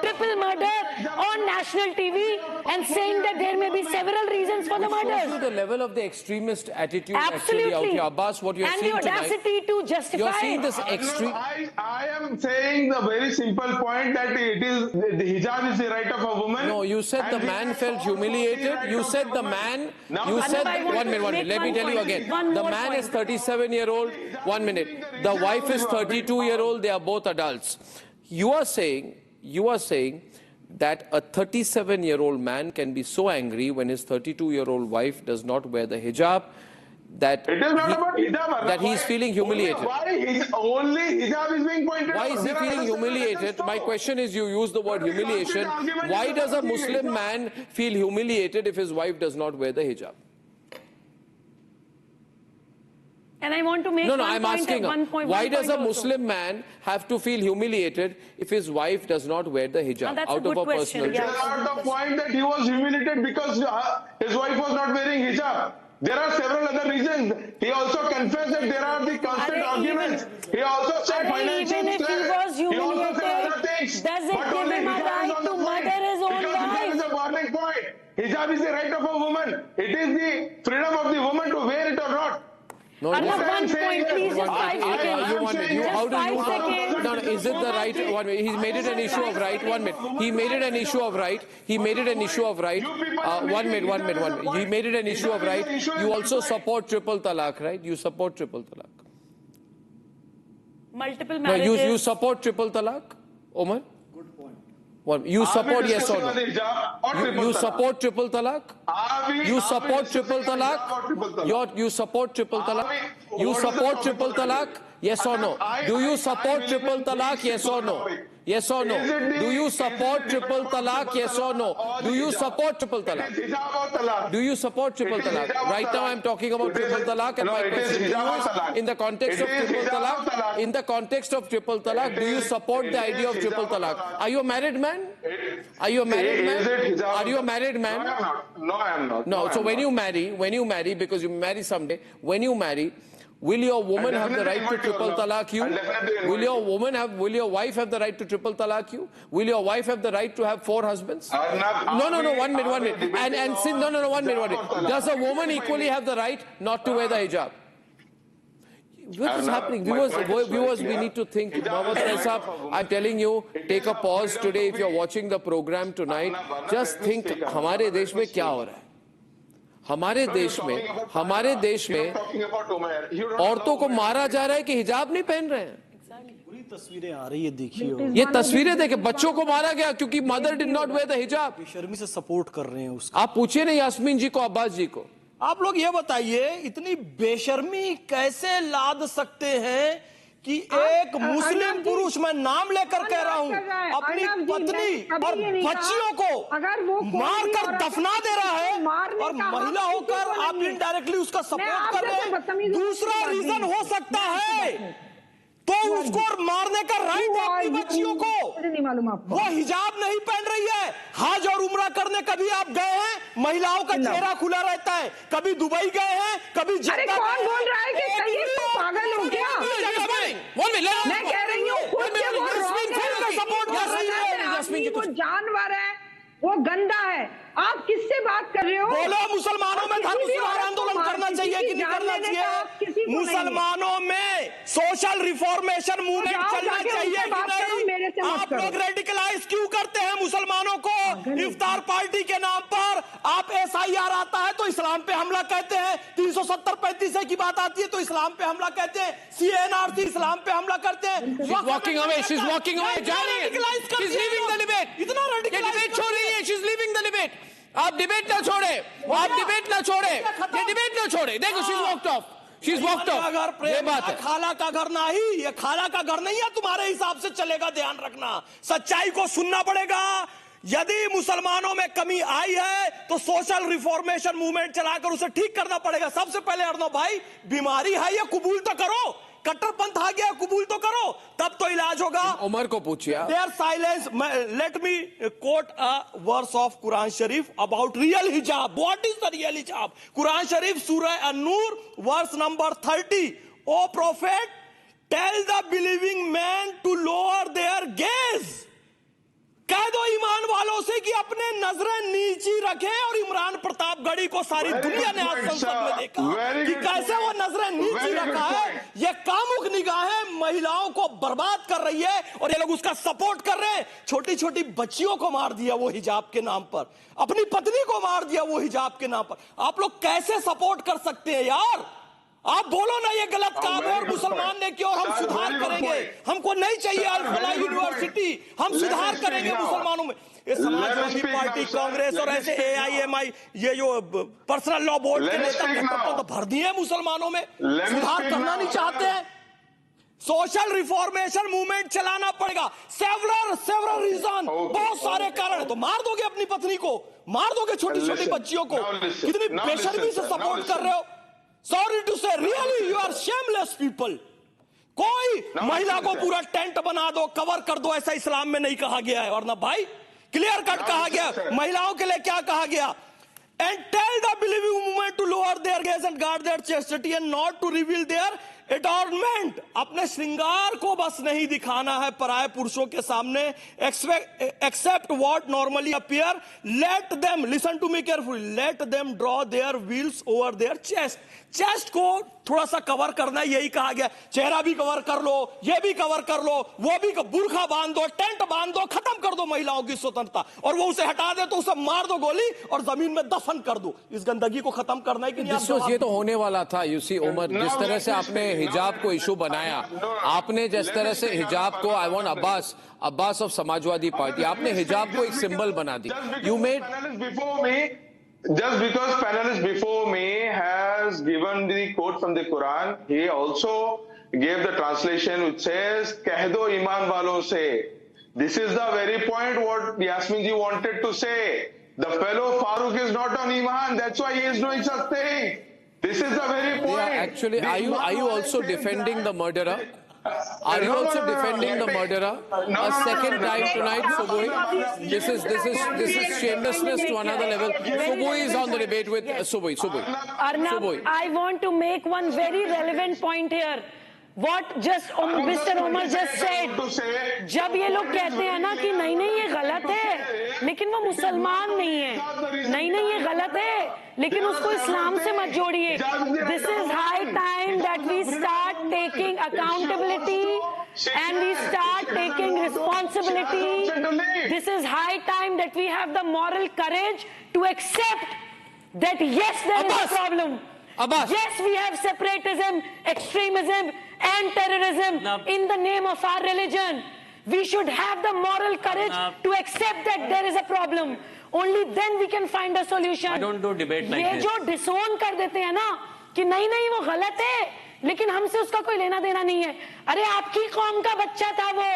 triple murder on national TV and saying that there may be several reasons for the murders. To the level of the extremist attitude Absolutely. actually out here. Abbas, what you're seeing tonight. And the audacity to justify. You're seeing this extreme. I am saying the very simple point that it is the hijab is the right of a woman. No, you said the man felt humiliated. You said the man. You said 1 minute. Let me tell you again. The man is 37-year-old. 1 minute. The wife is 32-year-old. They are both adults. You are saying that a 37-year-old man can be so angry when his 32-year-old wife does not wear the hijab that it is not about hijab, that he's feeling humiliated. Only hijab is being pointed out. Why is he feeling humiliated? My question is, you use the word humiliation. Why does a Muslim man feel humiliated if his wife does not wear the hijab? And I want to make I'm asking why does a Muslim man have to feel humiliated if his wife does not wear the hijab out of a personal choice? Out the point that he was humiliated because his wife was not wearing hijab. There are several other reasons. He also confessed that there are the constant arguments. He also said financial even if he was humiliated, does it give him a right to murder his own wife? Hijab is a warning point. Hijab is the right of a woman. It is the freedom of the woman to wear it or not. No, one point, please, just 5 seconds. Is it the right? 1 minute. He's made it an issue of right. 1 minute. He made it an issue of right. He made it an issue of right. 1 minute. He made it an issue of right. You also support triple talaq, right? You support triple talaq. Multiple marriages. No, you support triple talaq, Omar? You support yes or no? You support triple talaq? You support triple talaq? You support triple talaq? You support triple talaq? Yes or no? Do you support triple talaq? Yes or no? Yes or no? Do you support triple talaq? Yes or no? Do you support triple talaq? Do you support triple talaq? Right now I'm talking about triple talaq, and my question to you is, in the context of triple talaq, do you support the idea of triple talaq? Are you a married man? Are you a married man? Are you a married man? No, I am not. No. So when you marry, because you marry someday, when you marry, will your woman have the right to triple talaq you? Will your wife have the right to triple talaq you? Will your wife have the right to have 4 husbands? No, 1 minute. And since, 1 minute. Does a woman equally have the right not to wear the hijab? What is happening? Viewers, we need to think. Mohammad Faisal, I'm telling you, take a pause today if you're watching the program tonight. Just think, हमारे देश में क्या हो रहा है? हमारे देश में औरतों को मारा जा रहा है कि हिजाब नहीं पहन रहे हैं। पूरी तस्वीरें आ रही है, देखिए। ये तस्वीरें देखें, बच्चों को मारा गया क्योंकि mother did not wear the hijab. बेशर्मी से सपोर्ट कर रहे हैं उसका। आप पूछिए ना यास्मीन जी को, अब्बास जी को। आप लोग ये बताइए, इतनी बेशर्मी कैसे लाद सकते हैं कि एक मुस्लिम पुरुष, मैं नाम लेकर कह रहा हूं, अपनी पत्नी और बच्चियों को मारकर दफना दे रहा है, और महिला होकर आप इनडायरेक्टली उसका सपोर्ट कर रहे हैं। दूसरा रीजन हो सकता है तो उसको मारने का राइट है अपनी बच्चियों को। नहीं मालूम आपको, वो हिजाब नहीं पहन रही है। हज और उम्रा करने कभी आप गए हैं? महिलाओं का चेहरा खुला रहता है। कभी दुबई गए हैं, कभी अरे कौन बोल रहा है कि सही है? पागल हो गया? मैं कह रही हूँ सपोर्ट कर रही है। वो जानवर है, वो गंदा है। आप किससे बात कर रहे हो? बोलो, मुसलमानों में धर्म सुधार आंदोलन करना चाहिए कि नहीं करना चाहिए? मुसलमानों में सोशल रिफॉर्मेशन मूवमेंट चलना चाहिए कि नहीं? आप लोग रेडिकलाइज क्यों करते हैं मुसलमानों को? इफ्तार पार्टी के नाम पर आप SIR आता है तो इस्लाम पे हमला कहते हैं, 370-35 की बात आती है तो इस्लाम पे हमला कहते हैं, CNRC इस्लाम पे हमला करते हैं। She's walking away, जा रही है। She's leaving the debate. इतना रेडिकलाइज छोड़ रही है, she's leaving the debate. आप डिबेट ना छोड़े, ये डिबेट ना छोड़े। देखो, she's walked off. She's walked का off. घर ये प्रेम बात का, है. खाला का घर नहीं, ये खाला का घर नहीं है, तुम्हारे हिसाब से चलेगा, ध्यान रखना, सच्चाई को सुनना पड़ेगा। यदि मुसलमानों में कमी आई है तो सोशल रिफॉर्मेशन मूवमेंट चलाकर उसे ठीक करना पड़ेगा। सबसे पहले अर्नब भाई, बीमारी है ये कबूल तो करो, कट्टरपंथ आ गया कबूल तो करो, तब तो इलाज होगा। उमर को पूछिए। Their silence, let me quote a verse of Quran Sharif about real hijab. What is the real hijab? Quran Sharif, Surah An-Nur, verse number 30. O Prophet, tell the believing man to lower their gaze. कह दो ईमान वालों से कि अपने नजरें नीची रखें। और इमरान प्रतापगढ़ी को सारी दुनिया ने आज संसद में देखा कि कैसे वो नजरें नीची रखा है। ये कामुक निगाहें महिलाओं को बर्बाद कर रही है और ये लोग उसका सपोर्ट कर रहे हैं। छोटी छोटी बच्चियों को मार दिया वो हिजाब के नाम पर, अपनी पत्नी को मार दिया वो हिजाब के नाम पर। आप लोग कैसे सपोर्ट कर सकते हैं यार? आप बोलो ना ये गलत काम है और मुसलमान ने क्यों, हम सुधार करेंगे, हमको नहीं चाहिए अल-फलाह यूनिवर्सिटी, हम सुधार करेंगे मुसलमानों में। ये समाजवादी पार्टी, कांग्रेस और ऐसे AIMI, ये जो पर्सनल लॉ बोर्ड के नेता तो भर दिए मुसलमानों में, सुधार करना नहीं चाहते हैं। सोशल रिफॉर्मेशन मूवमेंट चलाना पड़ेगा। सेवरल रीजन, बहुत सारे कारण है। तो मार दोगे अपनी पत्नी को, मार दोगे छोटी छोटी बच्चियों को, कितनी बेशर्मी से सपोर्ट कर रहे हो। Sorry to say, really, you are shameless people. कोई महिला को पूरा टेंट बना दो, कवर कर दो, ऐसा इस्लाम में नहीं कहा गया है। और ना भाई, क्लियर कट कहा गया महिलाओं के लिए क्या कहा गया। And tell the believing women to lower their gaze and guard their chastity and not to reveal their adornment. अपने श्रृंगार को बस नहीं दिखाना है पराये पुरुषों के सामने, except what normally appear. Let them, listen to me carefully, let them draw their veils over their chest. Chest को थोड़ा सा कवर करना, यही कहा गया। चेहरा भी कवर कर लो, ये भी कवर कर लो, वो भी बुर्खा बांध दो, टेंट बांध दो, खत्म कर दो महिलाओं की स्वतंत्रता। और वो उसे हटा दे तो उसे मार दो गोली और जमीन में दफन कर दो। इस गंदगी को खत्म करना है कि नहीं? ये तो होने वाला था। यूसी उमर, जिस तरह से आपने हिजाब को इशू बनाया, आपने जिस तरह से हिजाब को, I want Abbas of Samajwadi party, आपने हिजाब को एक सिंबल बना दी। You made Just because panelist before me has given the quote from the Quran, he also gave the translation which says, "Keh do iman walon se." This is the very point what Yasmin ji wanted to say. The fellow Farooq is not on iman. That's why he is doing such thing. This is the very point. Yeah, actually, are you also defending the murderer? Are you also defending the murderer? A second time tonight, Subui. This is shamelessness to another level. Subui is on the debate with Subui. Arnab, I want to make one very relevant point here. What just Mr. Omar just said. जब ये लोग कहते हैं ना कि नहीं नहीं ये गलत है, लेकिन वो मुसलमान नहीं है, नहीं नहीं ये गलत है, लेकिन उसको इस्लाम से मत जोड़िए। This is high time that we start taking accountability and we start taking responsibility. This is high time that we have the moral courage to accept that yes, there is a problem. Yes, we have separatism, extremism and terrorism in the name of our religion. We should have the moral courage to accept that there is a problem. Only then we can find a solution. I don't do debate like ये this. जो disown कर देते हैं ना कि नहीं नहीं वो गलत है, लेकिन हमसे उसका कोई लेना देना नहीं है। अरे आपकी कौम का बच्चा था वो,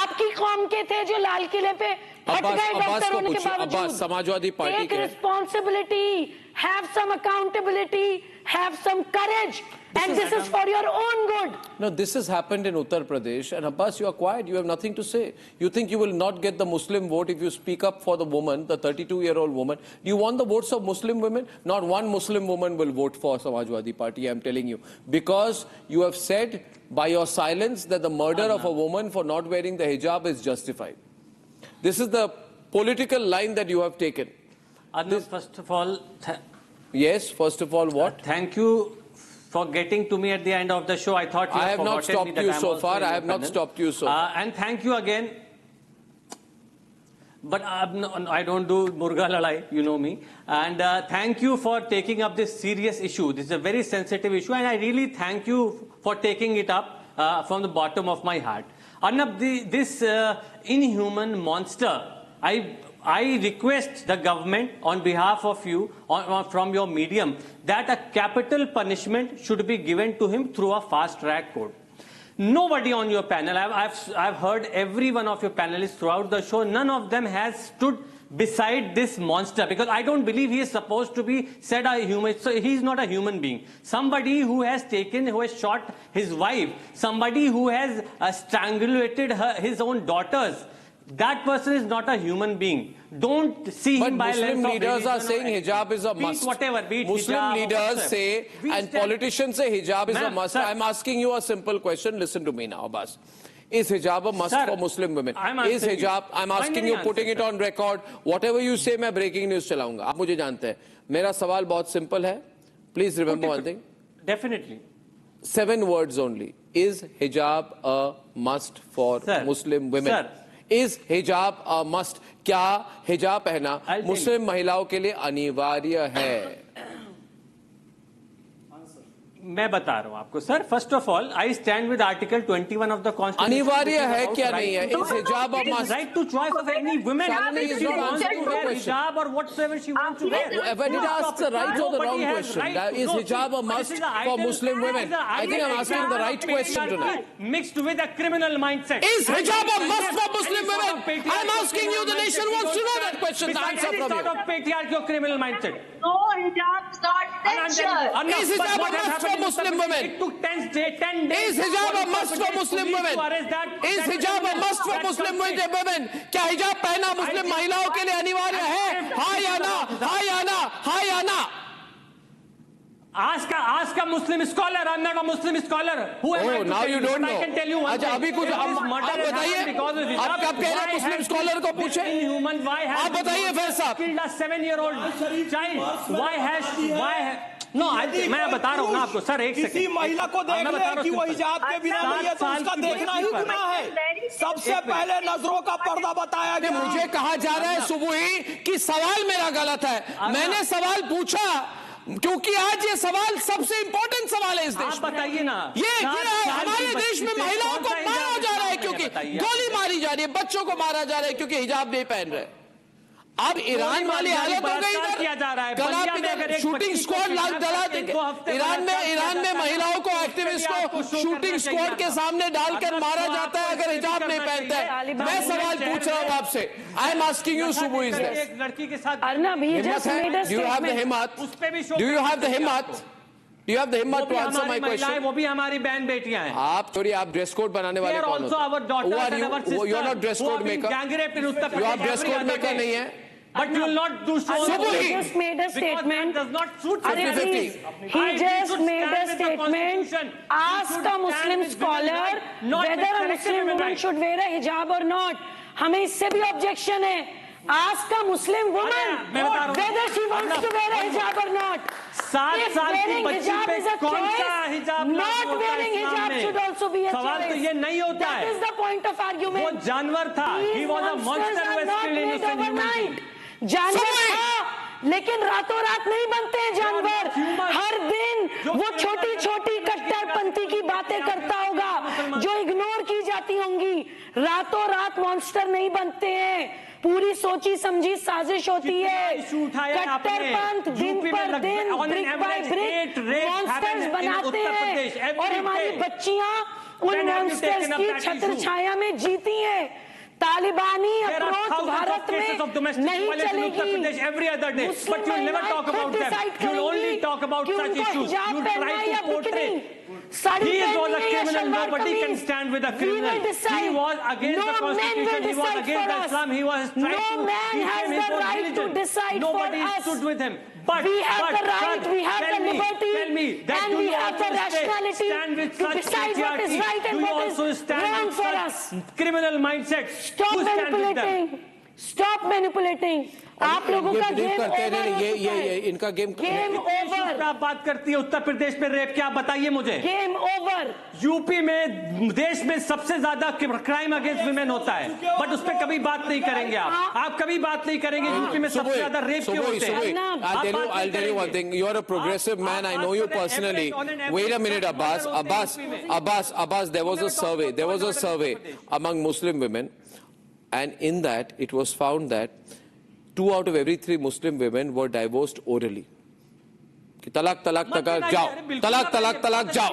आपकी कौम के थे जो लाल किले पे हट गए डॉक्टर होने के बावजूद। समाजवादी पार्टी के responsibility, have some accountability, have some courage, and this is for your own good. No, this has happened in Uttar Pradesh, and Abbas, you are quiet. You have nothing to say. You think you will not get the Muslim vote if you speak up for the woman, the 32-year-old woman. Do you want the votes of Muslim women? Not one Muslim woman will vote for Samajwadi Party, I am telling you. Because you have said by your silence that the murder of a woman for not wearing the hijab is justified. This is the political line that you have taken. First of all... Yes, first of all, what? Thank you for getting to me at the end of the show. I thought you I have not stopped you so far. I have not stopped you so far. And thank you again. But I don't do Murga Ladai, you know me. And thank you for taking up this serious issue. This is a very sensitive issue, and I really thank you for taking it up from the bottom of my heart. Arnab, this inhuman monster, I request the government on behalf of you, from your medium, that a capital punishment should be given to him through a fast track court. Nobody on your panel, I've heard every one of your panelists throughout the show, none of them has stood beside this monster, because I don't believe he is supposed to be said a human. So he's not a human being. Somebody who has shot his wife, somebody who has strangulated his own daughters, that person is not a human being. Don't see him by lens of Muslim leaders are saying hijab is a must. Whatever, Muslim leaders say, and politicians say hijab is a must. I'm asking you a simple question. Listen to me now, Abbas. Is hijab a must for Muslim women? Is hijab? I'm asking you, putting it on record. Whatever you say, मैं breaking news चलाऊंगा. आप मुझे जानते हैं. मेरा सवाल बहुत simple है. Please remember one thing. Definitely. 7 words only. Is hijab a must for Muslim women? Sir. Is hijab a must? क्या हिजाब पहना मुस्लिम महिलाओं के लिए अनिवार्य है? मैं बता रहा हूं आपको sir. First of all I stand with article 21 of the constitution. अनिवार्य है क्या नहीं है? Is hijab a must? Right to choice of any woman. Hijab और whatever she wants to wear. Did I ask the right or the wrong question? Is hijab a must for Muslim women? I think I'm asking the right question tonight. Mixed with a criminal mindset. Is hijab a must for Muslim women? I'm asking you. The nation wants to know that question. The answer from you. Sort of patriarchy or criminal mindset. No, hijab is not essential. Is hijab a must for Muslim women? It took 10 days. Is hijab a must for Muslim women? Is hijab a must for Muslim women? क्या हिजाब पहना मुस्लिम महिलाओं के लिए अनिवार्य है? हाँ या ना? हाँ या ना? हाँ या ना? Ask a Muslim scholar. I'm not a Muslim scholar. Who am I to now tell you don't know. I can tell you one अच्छा अभी कुछ आप बताइए. आप कब कह रहे हैं मुस्लिम स्कॉलर को पूछे? आप बताइए फिर साहब. Killed a 7-year-old child. No, मैं बता रहा हूँ ना आपको सर. एक किसी महिला को देख ले कि वो हिजाब के बिना नहीं है तो उसका देखना ही गुनाह है. सबसे पहले नजरों का पर्दा बताया गया. मुझे कहा जा रहा है सुबह ही कि सवाल मेरा गलत है. मैंने सवाल पूछा क्योंकि आज ये सवाल सबसे इंपॉर्टेंट सवाल है इस देश में. बताइए ना. ये हमारे देश में महिलाओं को मारा जा रहा है क्योंकि गोली मारी जा रही है, बच्चों को मारा जा रहा है क्योंकि हिजाब नहीं पहन रहे. अब ईरान वाली हालत हो गई इधर. शूटिंग स्क्वाड डला देंगे ईरान में महिलाओं को, एक्टिविस्ट को शूटिंग स्क्वाड के सामने डालकर मारा जाता है अगर हिजाब नहीं पहनता है. मैं सवाल पूछ रहा हूँ आपसे. आई एम आस्किंग यू सुबह इज एक लड़की के साथ डू यू हैव द हिम्मत? डू यू हैव द हिम्मत? Do you have the himmat to answer my question? वो भी हमारी बहन बेटियां हैं. आप थोड़ी आप ड्रेस कोड बनाने वाले कौन होते हैं? Who are you? You are not dress code maker. You are dress code maker नहीं है. But you will not do so. He just made a statement. Does not suit 50-50. He just made a statement. Ask a Muslim scholar whether a Muslim woman should wear a hijab or not. हमें इससे भी objection है. Ask a Muslim woman whether she wants to wear a hijab or not. If wearing hijab is a choice, not wearing hijab should also be a choice. सवाल तो ये नहीं होता है. That is the point of argument. वो जानवर था. He was a monster who was killed innocent human. जानवर था, लेकिन रातों रात नहीं बनते हैं जानवर. हर दिन वो छोटी छोटी कट्टरपंथी की बातें करता होगा जो इग्नोर की जाती होंगी. रातों रात मॉन्स्टर नहीं बनते हैं. पूरी सोची समझी साजिश होती है. कट्टरपंथ दिन पर दिन ब्रिक बाय ब्रिक मॉन्स्टर्स बनाते हैं और हमारी बच्चियां उन मॉन्स्टर्स की छत्र छाया में जीती हैं. तालिबानी अप्रोच भारत में नहीं चलेगी. But you never talk about them. You only talk about such issues. You try to portray. He was a criminal. Nobody can stand with a criminal. He was against the Constitution. He was against Islam. He was trying to. No man has the right to decide for us. Nobody stood with him. But we have the right, we have the liberty, and we have the rationality to decide what is right and what is wrong for us. Criminal mindset. Stop manipulating. Stop manipulating. आप लोगों का game over. ये इनका game over. आप बात करती है उत्तर प्रदेश में रेप, क्या बताइए मुझे. Game over. यूपी में देश में सबसे ज्यादा क्राइम अगेंस्ट वुमेन होता है, बट उस पर कभी बात नहीं करेंगे. आप कभी बात नहीं करेंगे यूपी में सबसे ज्यादा रेप क्यों होते हैं. I'll tell you one thing. You are a progressive man. I know you personally. Wait a minute, Abbas. There was a survey among Muslim women, and in that it was found that 2 out of every 3 Muslim women were divorced orally. कि तलाक तलाक तलाक जाओ, तलाक तलाक तलाक जाओ,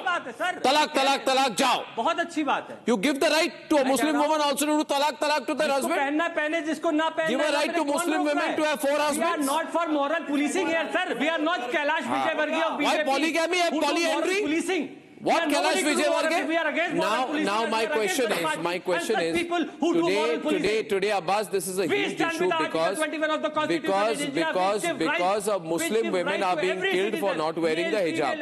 तलाक तलाक तलाक जाओ. बहुत अच्छी बात है. You give the right to a Muslim woman also to do talak talak to their husband. पहनना पहने, जिसको ना पहनना. Give a right to Muslim women to have 4 husbands. We are not for moral policing here, sir. We are not Kailash Vijayvargiya of BJP. Why polygamy and polyandry? Policing. What Kailash Vijayvargiya? We are against moral policing. Now my question is, today Abbas, this is a huge issue because of Muslim women are being killed for not wearing the hijab.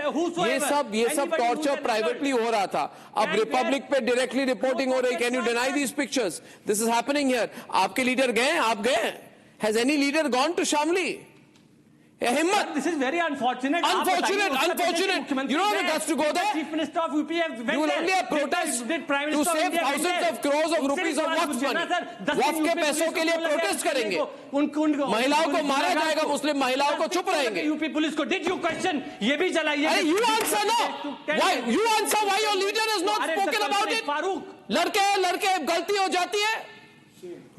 ये सब torture privately हो रहा था. अब Republic पे directly reporting हो रही. Can you deny these pictures? This is happening here. आपके leader गए? आप गए? Has any leader gone to Shamli? हिम्मत. This is very unfortunate. Unfortunate. You don't have the guts to go there. Chief Minister of UP have You will only have protests to save thousands of crores of rupees of Waqf money. वक्फ के पैसों के लिए protest करेंगे. महिलाओं को मारा जाएगा, मुस्लिम महिलाओं को चुप रहेंगे. यूपी पुलिस को did you question? ये भी चलाइए. You answer no. Why you answer why your leader has not spoken about it? लड़के गलती हो जाती है.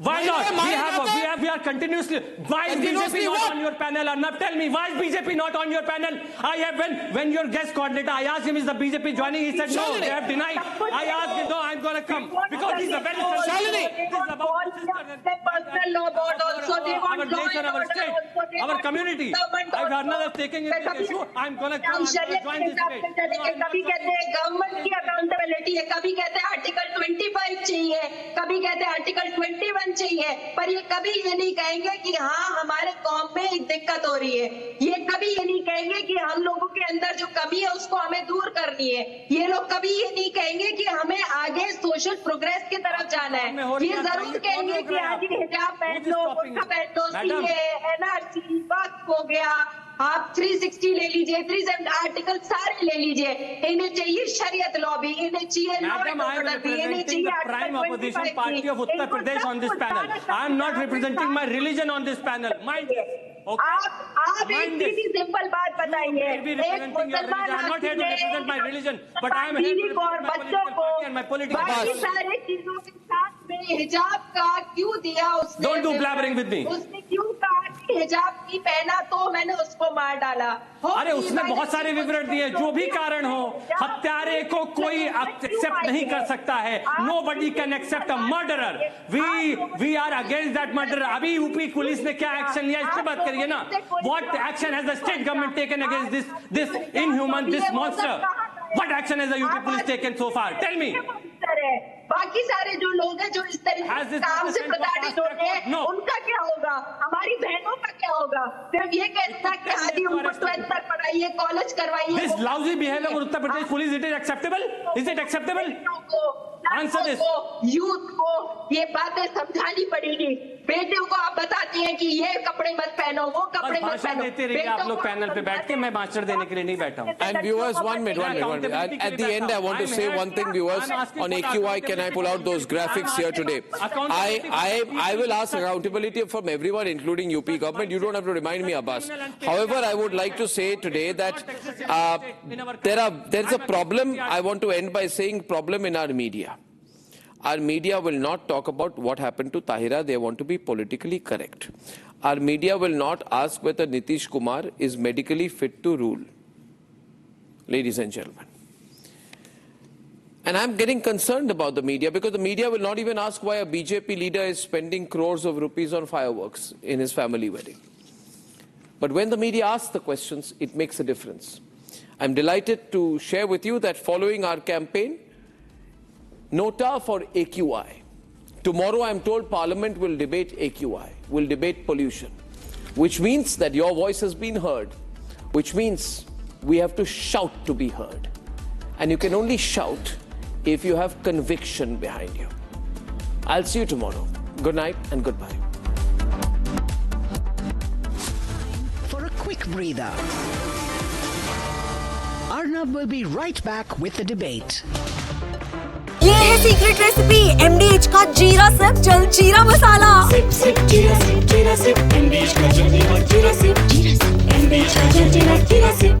Why not? We are continuously. Why is BJP not on your panel? Arnab, tell me, why is BJP not on your panel? When your guest coordinator, I asked him, is the BJP joining? He said no, they have denied. I asked him, no, I'm going to come because he's a very personal law board also. They want our nation, our state, our community. I've Arnab taking it this issue. I'm going to come. I'm going to join this debate. कभी कहते हैं government की accountability है, कभी कहते हैं article 25 चाहिए, कभी कहते हैं आर्टिकल 21 चाहिए, पर ये कभी ये नहीं कहेंगे कि हाँ हमारे कौम में एक दिक्कत हो रही है. ये कभी ये नहीं कहेंगे कि हम लोगों के अंदर जो कमी है उसको हमें दूर करनी है. ये लोग कभी ये नहीं कहेंगे कि हमें आगे सोशल प्रोग्रेस की तरफ जाना है. ये जरूर कहेंगे कि आज हिजाब पहन लो, बुर्का पहन लो, सीए, एनआरसी, वक्फ हो गया, आप 360 ले लीजिए, 370 आर्टिकल सारे ले लीजिए. इन्हें चाहिए शरीयत लॉ भी, इन्हें चाहिए लॉ एंड ऑर्डर भी, इन्हें चाहिए prime opposition party of Uttar Pradesh on this panel. I am not representing my religion on this panel. Mind आप एक सीधी सिंपल बात बताइए. एक मुसलमान I am not here to represent my religion, but I am here to represent my political party and my political बाकी सारे चीजों के साथ में हिजाब का क्यों दिया उसने? Don't do blabbering with me. उसने क्यों कहा कि हिजाब नहीं पहना तो मैंने उसको मार डाला? अरे उसने बहुत सारे विवरण दिए. जो भी कारण हो, हत्यारे को कोई एक्सेप्ट नहीं कर सकता है. Nobody can accept a murderer. We are against that murderer. अभी यूपी पुलिस ने क्या एक्शन लिया, इससे बात करिए ना. What action has the state government taken against this inhuman, this monster? What action has the UP police taken so far? Tell me. बाकी सारे जो लोग हैं जो इस तरीके से काम से प्रताड़ित होते हैं, उनका क्या होगा? हमारी बहनों का क्या होगा? सिर्फ ये कहता कि हाजी उनको 12th तक पढ़ाइए, कॉलेज करवाइए. This lousy behavior of Uttar Pradesh police, it is acceptable? Is it acceptable? Answer this. Youth को ये बातें समझानी पड़ेगी. बेटियों को आप बताती हैं कि ये कपड़े मत पहनो, वो कपड़े मत पहनो. देते रहिए आप लोग पैनल पे बैठ के. मैं भाषण देने के लिए नहीं बैठा हूँ. And viewers, one minute. At the end, I want to say one thing, viewers. On AQI, can I pull out those graphics here today? I will ask accountability from everyone, including UP government. You don't have to remind me, Abbas. However, I would like to say today that there's a problem. I want to end by saying problem in our media. Our media will not talk about what happened to Tahira. They want to be politically correct. Our media will not ask whether Nitish Kumar is medically fit to rule. Ladies and gentlemen. And I'm getting concerned about the media because the media will not even ask why a BJP leader is spending crores of rupees on fireworks in his family wedding. But when the media asks the questions, it makes a difference. I'm delighted to share with you that following our campaign, Nota for AQI. Tomorrow I'm told Parliament will debate AQI, will debate pollution, which means that your voice has been heard, which means we have to shout to be heard. And you can only shout if you have conviction behind you. I'll see you tomorrow. Good night and goodbye. For a quick breather. Arnab will be right back with the debate. ये है secret recipe MDH का जीरा SIP jaljeera मसाला. SIP SIP जीरा SIP MDH का जलजीरा जीरा SIP MDH का जलजीरा जीरा SIP.